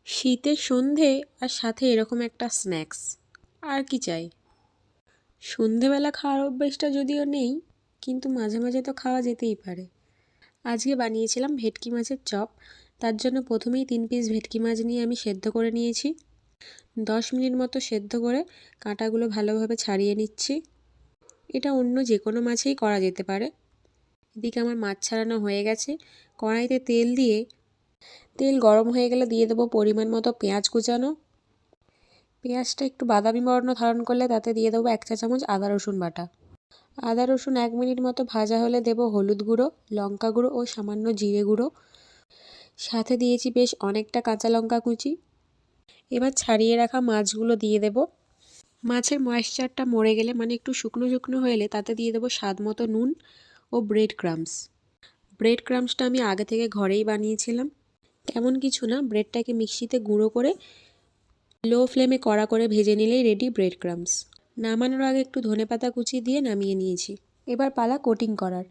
শীতের সন্ধে আর সাথে এরকম একটা স্ন্যাক্স, আর কি চাই। সন্ধেবেলা খাওয়ার অভ্যেসটা যদিও নেই, কিন্তু মাঝে মাঝে তো খাওয়া যেতেই পারে। আজকে বানিয়েছিলাম ভেটকি মাছের চপ। তার জন্য প্রথমেই 3 পিস ভেটকি মাছ নিয়ে আমি সেদ্ধ করে নিয়েছি। 10 মিনিট মতো সেদ্ধ করে কাঁটাগুলো ভালোভাবে ছাড়িয়ে নিচ্ছি। এটা অন্য যে কোনো মাছেই করা যেতে পারে। এদিকে আমার মাছ ছাড়ানো হয়ে গেছে। কড়াইতে তেল দিয়ে, তেল গরম হয়ে গেলে দিয়ে দেবো পরিমাণ মতো পেঁয়াজ কুচানো। পেঁয়াজটা একটু বাদামি বর্ণ ধারণ করলে তাতে দিয়ে দেবো 1 চা চামচ আদা রসুন বাটা। আদা রসুন 1 মিনিট মতো ভাজা হলে দেবো হলুদ গুঁড়ো, লঙ্কা গুঁড়ো ও সামান্য জিরে গুঁড়ো। সাথে দিয়েছি বেশ অনেকটা কাঁচা লঙ্কা কুচি। এবার ছাড়িয়ে রাখা মাছগুলো দিয়ে দেবো। মাছের ময়েশ্চারটা মরে গেলে, মানে একটু শুকনো শুকনো হয়ে এলে, তাতে দিয়ে দেবো স্বাদ মতো নুন ও ব্রেড ক্রাম্বস। ব্রেড ক্রাম্বসটা আমি আগে থেকে ঘরেই বানিয়েছিলাম। তেমন কিছু না, ব্রেডটাকে মিক্সিতে গুঁড়ো করে লো ফ্লেমে কড়া করে ভেজে নিলেই রেডি ব্রেড ক্রাম্বস। নামানোর আগে একটু ধনেপাতা কুচি দিয়ে নামিয়ে নিয়েছি। এবার পালা কোটিং করার।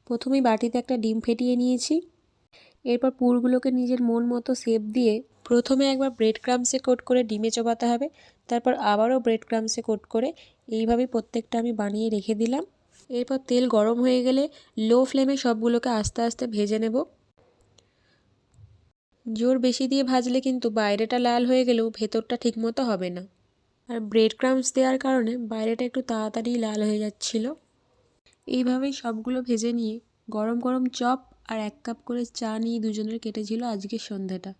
প্রথমেই বাটিতে একটা ডিম ফেটিয়ে নিয়েছি। এরপর পুরগুলোকে নিজের মন মতো শেপ দিয়ে প্রথমে একবার ব্রেড ক্রাম্বসে কোট করে ডিমে চোবাতে হবে, তারপর আবারও ব্রেড ক্রাম্বসে কোট করে এইভাবেই প্রত্যেকটা আমি বানিয়ে রেখে দিলাম। এরপর তেল গরম হয়ে গেলে লো ফ্লেমে সবগুলোকে আস্তে আস্তে ভেজে নেব। জোর বেশি দিয়ে ভাজলে কিন্তু বাইরেটা লাল হয়ে গেলেও ভেতরটা ঠিকমতো হবে না। আর ব্রেড ক্রাম্বস দেওয়ার কারণে বাইরেটা একটু তাড়াতাড়ি লাল হয়ে যাচ্ছিল। এইভাবেই সবগুলো ভেজে নিয়ে গরম গরম চপ আর 1 কাপ করে চা নিয়ে দুজনের কেটেছিল আজকের সন্ধ্যাটা।